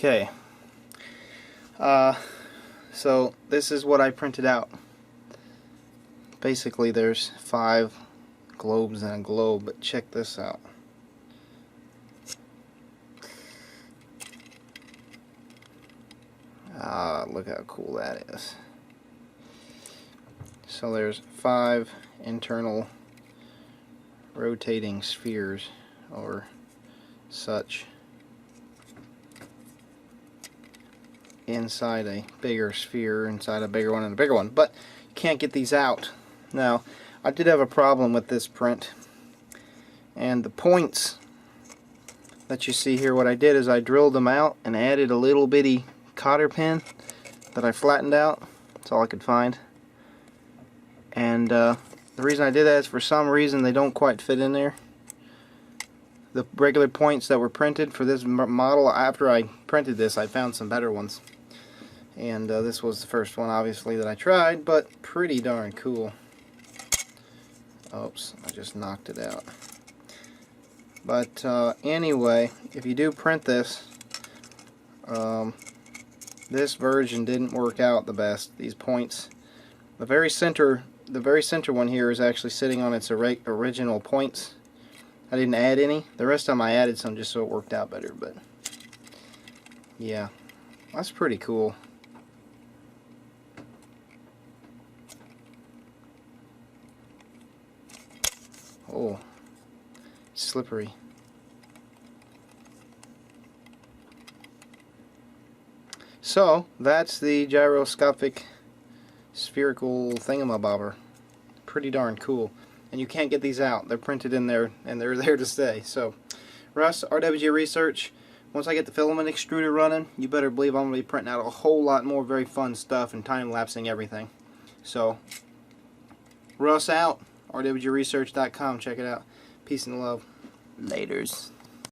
Okay, so this is what I printed out. Basically there's 5 globes and a globe, but check this out. Look how cool that is. So there's 5 internal rotating spheres or such inside a bigger sphere, inside a bigger one and a bigger one, but you can't get these out. Now, I did have a problem with this print, and the points that you see here, what I did is I drilled them out and added a little bitty cotter pin that I flattened out. That's all I could find. And the reason I did that is for some reason they don't quite fit in there. The regular points that were printed for this model, after I printed this, I found some better ones. And this was the first one, obviously, that I tried, but pretty darn cool. Oops, I just knocked it out. But anyway, if you do print this, this version didn't work out the best. These points, the very center one here is actually sitting on its original points. I didn't add any. The rest of them I added some just so it worked out better, but yeah, that's pretty cool. Oh, slippery. So that's the gyroscopic spherical thingamabobber. Pretty darn cool. And you can't get these out. They're printed in there and they're there to stay. So Russ, RWG Research, once I get the filament extruder running, you better believe I'm going to be printing out a whole lot more very fun stuff and time-lapsing everything. So Russ out, rwgresearch.com. Check it out. Peace and love. Laters.